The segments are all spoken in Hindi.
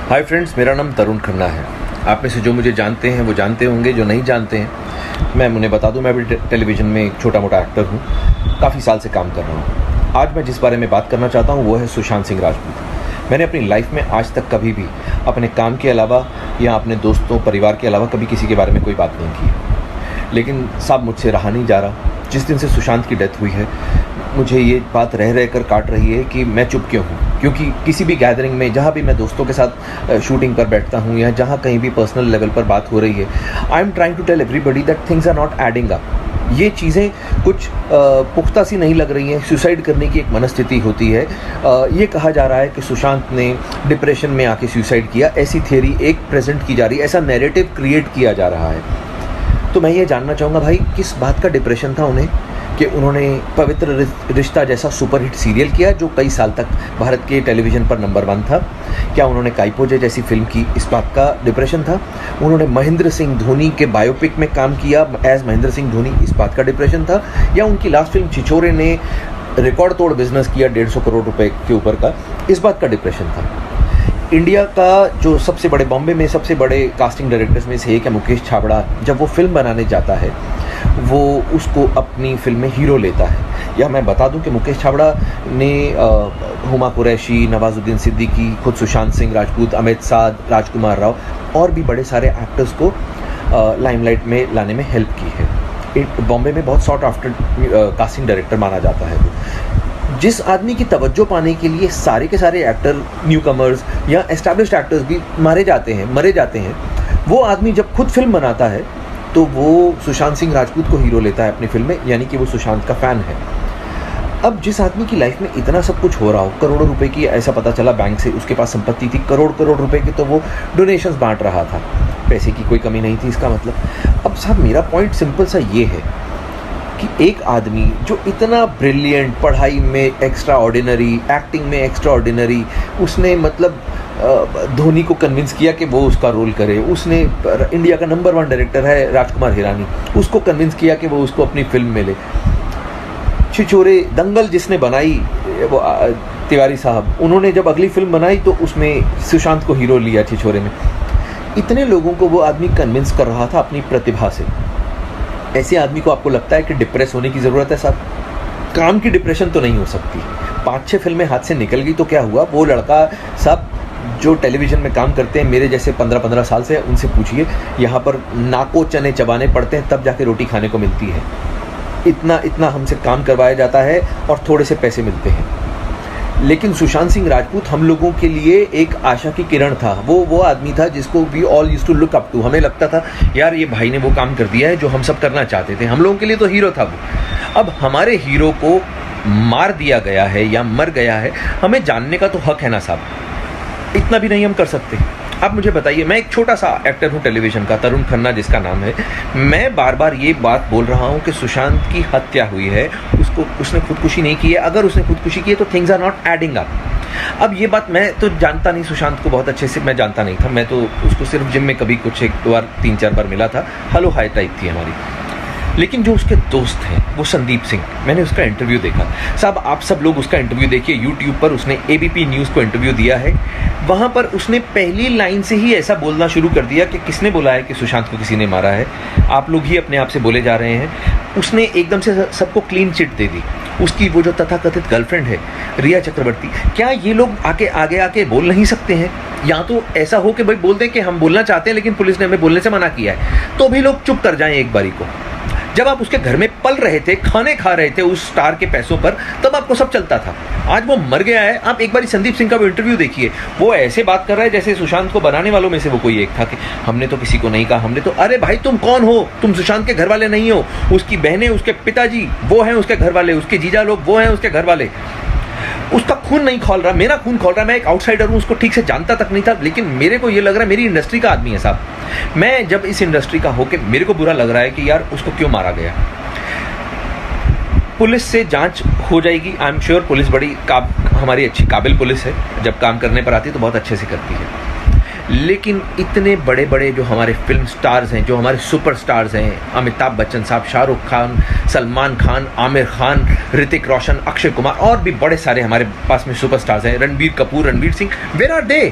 हाय फ्रेंड्स, मेरा नाम तरुण खन्ना है। आप में से जो मुझे जानते हैं वो जानते होंगे, जो नहीं जानते हैं मैं उन्हें बता दूं, मैं भी टेलीविज़न में एक छोटा मोटा एक्टर हूं, काफ़ी साल से काम कर रहा हूं। आज मैं जिस बारे में बात करना चाहता हूं वो है सुशांत सिंह राजपूत। मैंने अपनी लाइफ में आज तक कभी भी अपने काम के अलावा या अपने दोस्तों परिवार के अलावा कभी किसी के बारे में कोई बात नहीं की, लेकिन साहब मुझसे रहा नहीं जा रहा। जिस दिन से सुशांत की डेथ हुई है मुझे ये बात रह रह कर काट रही है कि मैं चुप क्यों हूँ, क्योंकि किसी भी गैदरिंग में जहाँ भी मैं दोस्तों के साथ शूटिंग पर बैठता हूँ या जहाँ कहीं भी पर्सनल लेवल पर बात हो रही है, I am trying to tell everybody that things are not adding up. ये चीज़ें कुछ पुख्ता सी नहीं लग रही हैं। सुसाइड करने की एक मनस्थिति होती है। ये कहा जा रहा है कि सुशांत ने डिप्रेशन में आके सुसाइड किया, ऐसी थियरी एक प्रेजेंट की जा रही है, ऐसा नैरेटिव क्रिएट किया जा रहा है। तो मैं ये जानना चाहूँगा भाई, किस बात का डिप्रेशन था उन्हें कि उन्होंने पवित्र रिश्ता जैसा सुपरहिट सीरियल किया जो कई साल तक भारत के टेलीविज़न पर नंबर 1 था। क्या उन्होंने काइपोजे जैसी फिल्म की, इस बात का डिप्रेशन था? उन्होंने महेंद्र सिंह धोनी के बायोपिक में काम किया एज महेंद्र सिंह धोनी, इस बात का डिप्रेशन था? या उनकी लास्ट फिल्म छिछोरे ने रिकॉर्ड तोड़ बिजनेस किया 150 करोड़ रुपए के ऊपर का, इस बात का डिप्रेशन था? इंडिया का जो सबसे बड़े, बॉम्बे में सबसे बड़े कास्टिंग डायरेक्टर्स में से एक है मुकेश छाबड़ा, जब वो फिल्म बनाने जाता है वो उसको अपनी फिल्म में हीरो लेता है। या मैं बता दूं कि मुकेश छाबड़ा ने हुमा कुरैशी, नवाजुद्दीन सिद्दीकी, खुद सुशांत सिंह राजपूत, अमित साध, राजकुमार राव और भी बड़े सारे एक्टर्स को लाइमलाइट में लाने में हेल्प की है। बॉम्बे में बहुत सॉट आफ्टर कास्टिंग डायरेक्टर माना जाता है वो। जिस आदमी की तवज्जो पाने के लिए सारे के सारे एक्टर, न्यू कमर्स या एस्टैब्लिश्ड एक्टर्स भी मरे जाते हैं, वो आदमी जब खुद फिल्म बनाता है तो वो सुशांत सिंह राजपूत को हीरो लेता है अपनी फिल्म में, यानी कि वो सुशांत का फ़ैन है। अब जिस आदमी की लाइफ में इतना सब कुछ हो रहा हो, करोड़ों रुपए की, ऐसा पता चला बैंक से उसके पास संपत्ति थी, करोड़ रुपए की, तो वो डोनेशंस बांट रहा था, पैसे की कोई कमी नहीं थी इसका मतलब। अब साहब मेरा पॉइंट सिंपल सा ये है कि एक आदमी जो इतना ब्रिलियंट, पढ़ाई में एक्स्ट्रा ऑर्डिनरी, एक्टिंग में एक्स्ट्रा ऑर्डिनरी, उसने मतलब धोनी को कन्विंस किया कि वो उसका रोल करे। उसने इंडिया का नंबर 1 डायरेक्टर है राजकुमार हिरानी, उसको कन्विंस किया कि वो उसको अपनी फिल्म में ले। छिछोरे, दंगल जिसने बनाई वो तिवारी साहब, उन्होंने जब अगली फिल्म बनाई तो उसमें सुशांत को हीरो लिया छिछोरे में। इतने लोगों को वो आदमी कन्विंस कर रहा था अपनी प्रतिभा से। ऐसे आदमी को आपको लगता है कि डिप्रेस होने की ज़रूरत है साहब? काम की डिप्रेशन तो नहीं हो सकती। 5-6 फिल्में हाथ से निकल गई तो क्या हुआ? वो लड़का साहब जो टेलीविज़न में काम करते हैं, मेरे जैसे 15-15 साल से, उनसे पूछिए, यहाँ पर नाको चने चबाने पड़ते हैं तब जाके रोटी खाने को मिलती है। इतना हमसे काम करवाया जाता है और थोड़े से पैसे मिलते हैं। लेकिन सुशांत सिंह राजपूत हम लोगों के लिए एक आशा की किरण था। वो आदमी था जिसको we all used to look up to. हमें लगता था यार ये भाई ने वो काम कर दिया है जो हम सब करना चाहते थे। हम लोगों के लिए तो हीरो था वो। अब हमारे हीरो को मार दिया गया है या मर गया है, हमें जानने का तो हक है ना साहब? इतना भी नहीं हम कर सकते? आप मुझे बताइए, मैं एक छोटा सा एक्टर हूँ टेलीविज़न का, तरुण खन्ना जिसका नाम है। मैं बार बार ये बात बोल रहा हूँ कि सुशांत की हत्या हुई है, उसने खुदकुशी नहीं की है। अगर उसने खुदकुशी की है तो things are not adding up. अब ये बात मैं तो जानता नहीं, सुशांत को बहुत अच्छे से मैं जानता नहीं था। मैं तो उसको सिर्फ जिम में कभी कुछ 1-2 बार 3-4 बार मिला था, हेलो हाई टाइप थी हमारी। लेकिन जो उसके दोस्त हैं वो संदीप सिंह, मैंने उसका इंटरव्यू देखा साहब। आप सब लोग उसका इंटरव्यू देखिए, यूट्यूब पर उसने एबीपी न्यूज़ को इंटरव्यू दिया है। वहाँ पर उसने पहली लाइन से ही ऐसा बोलना शुरू कर दिया कि किसने बोला है कि सुशांत को किसी ने मारा है, आप लोग ही अपने आप से बोले जा रहे हैं। उसने एकदम से सबको क्लीन चिट दे दी। उसकी वो जो तथाकथित गर्लफ्रेंड है रिया चक्रवर्ती, क्या ये लोग आगे आके बोल नहीं सकते हैं? या तो ऐसा हो कि भाई बोल दें कि हम बोलना चाहते हैं लेकिन पुलिस ने हमें बोलने से मना किया है, तो भी लोग चुप कर जाएं एक बारी को। जब आप उसके घर में पल रहे थे, खाने खा रहे थे उस स्टार के पैसों पर, तब आपको सब चलता था। आज वो मर गया है। आप एक बारी संदीप सिंह का वो इंटरव्यू देखिए, वो ऐसे बात कर रहा है जैसे सुशांत को बनाने वालों में से वो कोई एक था कि हमने तो किसी को नहीं कहा, हमने तो। अरे भाई तुम कौन हो? तुम सुशांत के घर वाले नहीं हो। उसकी बहनें, उसके पिताजी वो हैं उसके घर वाले, उसके जीजा लोग वो हैं उसके घर वाले। उसका खून नहीं खौल रहा, मेरा खून खौल रहा। मैं एक आउटसाइडर हूँ, उसको ठीक से जानता तक नहीं था, लेकिन मेरे को ये लग रहा है मेरी इंडस्ट्री का आदमी है साहब। मैं जब इस इंडस्ट्री का होके मेरे को बुरा लग रहा है कि यार उसको क्यों मारा गया। पुलिस से जांच हो जाएगी, आई एम श्योर। पुलिस बड़ी हमारी अच्छी काबिल पुलिस है, जब काम करने पर आती है तो बहुत अच्छे से करती है। लेकिन इतने बड़े बड़े जो हमारे फिल्म स्टार्स हैं, जो हमारे सुपर स्टार्स हैं, अमिताभ बच्चन साहब, शाहरुख खान, सलमान खान, आमिर खान, ऋतिक रोशन, अक्षय कुमार और भी बड़े सारे हमारे पास में सुपर स्टार्स हैं, Ranbir Kapoor, Ranveer Singh, where are they?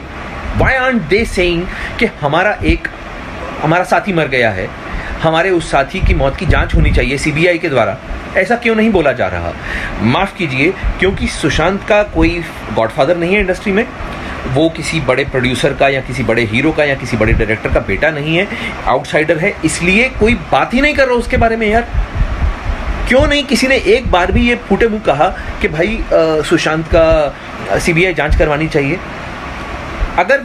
Why aren't they saying कि हमारा साथी मर गया है, हमारे उस साथी की मौत की जांच होनी चाहिए सीबीआई के द्वारा? ऐसा क्यों नहीं बोला जा रहा? माफ़ कीजिए, क्योंकि सुशांत का कोई गॉडफादर नहीं है इंडस्ट्री में, वो किसी बड़े प्रोड्यूसर का या किसी बड़े हीरो का या किसी बड़े डायरेक्टर का बेटा नहीं है, आउटसाइडर है, इसलिए कोई बात ही नहीं कर रहा उसके बारे में। यार क्यों नहीं किसी ने एक बार भी ये फूटे मुंह कहा कि भाई सुशांत का सीबीआई जांच करवानी चाहिए? अगर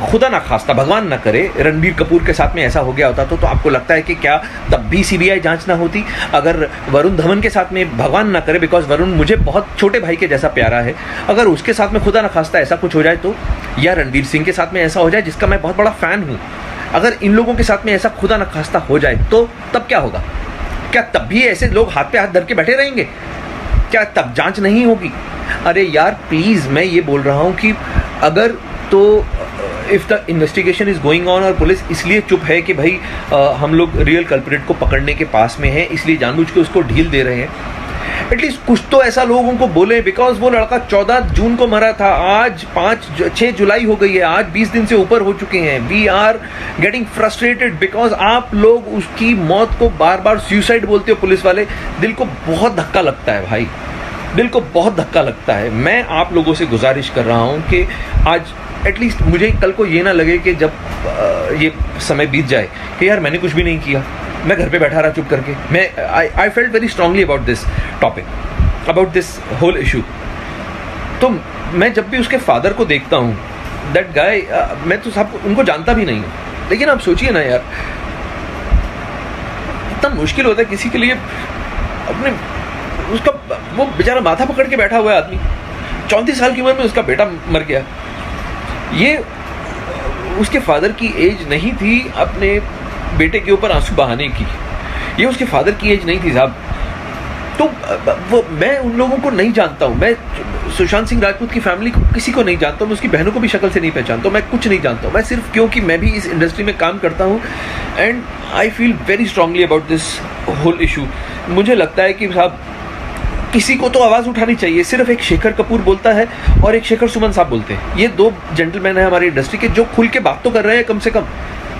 खुदा ना खास्ता, भगवान ना करे, रणबीर कपूर के साथ में ऐसा हो गया होता तो आपको लगता है कि क्या तब भी सीबीआई जांच ना होती? अगर वरुण धवन के साथ में, भगवान ना करे, बिकॉज वरुण मुझे बहुत छोटे भाई के जैसा प्यारा है, अगर उसके साथ में खुदा ना खास्ता ऐसा कुछ हो जाए तो, या रणवीर सिंह के साथ में ऐसा हो जाए जिसका मैं बहुत बड़ा फ़ैन हूँ, अगर इन लोगों के साथ में ऐसा खुदा ना खास्ता हो जाए तो तब क्या होगा? क्या तब भी ऐसे लोग हाथ पे हाथ धर के बैठे रहेंगे? क्या तब जांच नहीं होगी? अरे यार प्लीज़, मैं ये बोल रहा हूँ कि अगर तो if the investigation is going on और पुलिस इसलिए चुप है कि भाई हम लोग रियल कल्प्रिट को पकड़ने के पास में हैं, इसलिए जानबूझ के उसको ढील दे रहे हैं, एटलीस्ट कुछ तो ऐसा लोगों को बोले। बिकॉज वो लड़का 14 जून को मरा था, आज 6 जुलाई हो गई है, आज 20 दिन से ऊपर हो चुके हैं। We are getting frustrated because आप लोग उसकी मौत को बार बार सुसाइड बोलते हो पुलिस वाले। दिल को बहुत धक्का लगता है भाई, दिल को बहुत धक्का लगता है। मैं आप लोगों से गुजारिश कर रहा हूँ कि आज एटलीस्ट मुझे कल को ये ना लगे कि जब ये समय बीत जाए कि यार मैंने कुछ भी नहीं किया, मैं घर पे बैठा रहा चुप करके। मैं I felt very strongly about this topic, about this whole issue. तो मैं जब भी उसके फादर को देखता हूँ, दैट गाय, मैं तो साहब उनको जानता भी नहीं हूँ, लेकिन आप सोचिए ना यार, इतना मुश्किल होता है किसी के लिए अपने, उसका वो बेचारा माथा पकड़ के बैठा हुआ है आदमी, 34 साल की उम्र में उसका बेटा मर गया। ये उसके फादर की एज नहीं थी अपने बेटे के ऊपर आंसू बहाने की, ये उसके फादर की एज नहीं थी साहब। तो वो मैं उन लोगों को नहीं जानता हूँ, मैं सुशांत सिंह राजपूत की फैमिली को किसी को नहीं जानता हूँ, मैं उसकी बहनों को भी शक्ल से नहीं पहचानता हूँ, मैं कुछ नहीं जानता हूँ। मैं सिर्फ क्योंकि मैं भी इस इंडस्ट्री में काम करता हूँ and I feel very strongly about this whole issue. मुझे लगता है कि साहब किसी को तो आवाज़ उठानी चाहिए। सिर्फ एक शेखर कपूर बोलता है और एक शेखर सुमन साहब बोलते हैं, ये दो जेंटलमैन हैं हमारी इंडस्ट्री के जो खुल के बात तो कर रहे हैं कम से कम,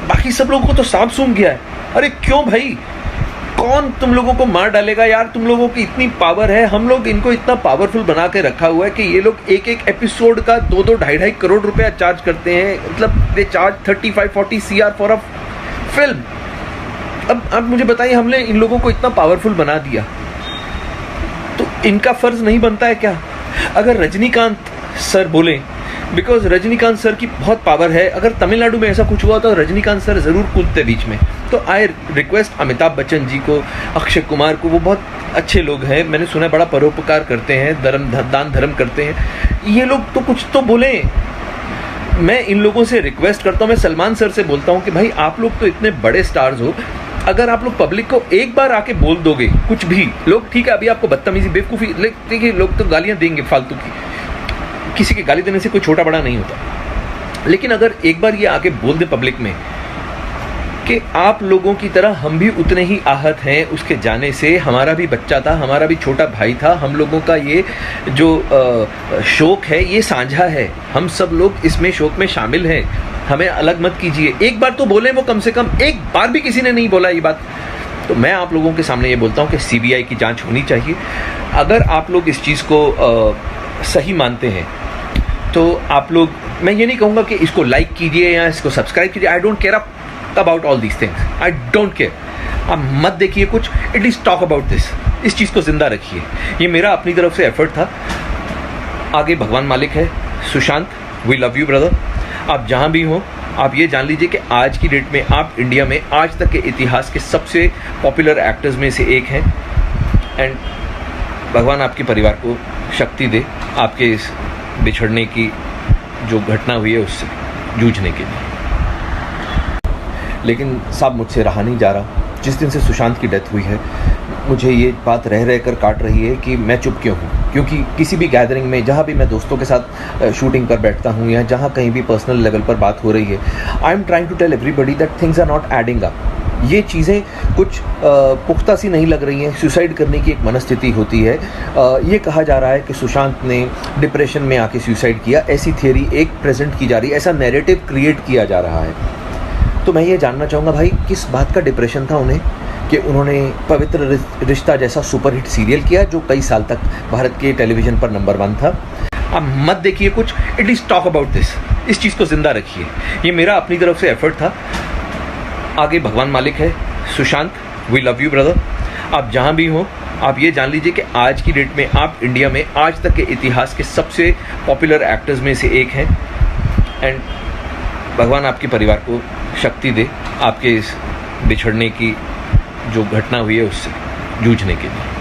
बाकी सब लोगों को तो सांप सूंघ गया है। अरे क्यों भाई, कौन तुम लोगों को मार डालेगा यार? तुम लोगों की इतनी पावर है, हम लोग इनको इतना पावरफुल बना के रखा हुआ है कि ये लोग एक एक एपिसोड का 2-2 2.5 करोड़ रुपया चार्ज करते हैं। मतलब they charge 35-40 CR for a film. अब मुझे बताइए, हमने इन लोगों को इतना पावरफुल बना दिया तो इनका फर्ज नहीं बनता है क्या? अगर रजनीकांत सर बोले, बिकॉज रजनीकांत सर की बहुत पावर है, अगर तमिलनाडु में ऐसा कुछ हुआ तो रजनीकांत सर ज़रूर कूदते बीच में। तो आई रिक्वेस्ट अमिताभ बच्चन जी को, अक्षय कुमार को, वो बहुत अच्छे लोग हैं, मैंने सुना है बड़ा परोपकार करते हैं, दान धर्म करते हैं, ये लोग तो कुछ तो बोलें। मैं इन लोगों से रिक्वेस्ट करता हूँ, मैं सलमान सर से बोलता हूँ कि भाई आप लोग तो इतने बड़े स्टार्स हो, अगर आप लोग पब्लिक को एक बार आके बोल दोगे कुछ भी, लोग ठीक है अभी आपको बदतमीजी बेवकूफ़ी, देखिए लोग तो गालियाँ देंगे फालतू की, किसी की गाली देने से कोई छोटा बड़ा नहीं होता, लेकिन अगर एक बार ये आके बोल दे पब्लिक में कि आप लोगों की तरह हम भी उतने ही आहत हैं उसके जाने से, हमारा भी बच्चा था, हमारा भी छोटा भाई था, हम लोगों का ये जो शोक है ये साझा है, हम सब लोग इसमें शोक में शामिल हैं, हमें अलग मत कीजिए। एक बार तो बोले वो, कम से कम एक बार भी किसी ने नहीं बोला ये बात। तो मैं आप लोगों के सामने ये बोलता हूँ कि सीबीआई की जांच होनी चाहिए। अगर आप लोग इस चीज़ को सही मानते हैं तो आप लोग, मैं ये नहीं कहूँगा कि इसको लाइक कीजिए या इसको सब्सक्राइब कीजिए, I don't care about all these things, I don't care. आप मत देखिए कुछ, एटलीस्ट टॉक अबाउट दिस, इस चीज़ को ज़िंदा रखिए। ये मेरा अपनी तरफ से एफर्ट था, आगे भगवान मालिक है। Sushant, we love you brother, आप जहाँ भी हों आप ये जान लीजिए कि आज की डेट में आप इंडिया में आज तक के इतिहास के सबसे पॉपुलर एक्टर्स में से एक हैं एंड भगवान आपके परिवार को शक्ति दे आपके इस बिछड़ने की जो घटना हुई है उससे जूझने के लिए। लेकिन साहब मुझसे रहा नहीं जा रहा, जिस दिन से सुशांत की डेथ हुई है मुझे ये बात रह रह कर काट रही है कि मैं चुप क्यों हूँ। क्योंकि किसी भी गैदरिंग में, जहाँ भी मैं दोस्तों के साथ शूटिंग पर बैठता हूँ या जहाँ कहीं भी पर्सनल लेवल पर बात हो रही है, I am trying to tell everybody that things are not adding up. ये चीज़ें कुछ पुख्ता सी नहीं लग रही हैं। सुसाइड करने की एक मनस्थिति होती है। ये कहा जा रहा है कि सुशांत ने डिप्रेशन में आके सुसाइड किया, ऐसी थियरी एक प्रेजेंट की जा रही है, ऐसा नैरेटिव क्रिएट किया जा रहा है। तो मैं ये जानना चाहूँगा भाई, किस बात का डिप्रेशन था उन्हें कि उन्होंने पवित्र रिश्ता जैसा सुपरहिट सीरियल किया जो कई साल तक भारत के टेलीविज़न पर नंबर 1 था। आप मत देखिए कुछ, एटलीस्ट टॉक अबाउट दिस, इस चीज़ को ज़िंदा रखिए। ये मेरा अपनी तरफ से एफर्ट था। आगे भगवान मालिक है। Sushant, we love you brother. आप जहाँ भी हो, आप ये जान लीजिए कि आज की डेट में आप इंडिया में आज तक के इतिहास के सबसे पॉपुलर एक्टर्स में से एक हैं। एंड भगवान आपके परिवार को शक्ति दे आपके इस बिछड़ने की जो घटना हुई है उससे जूझने के लिए।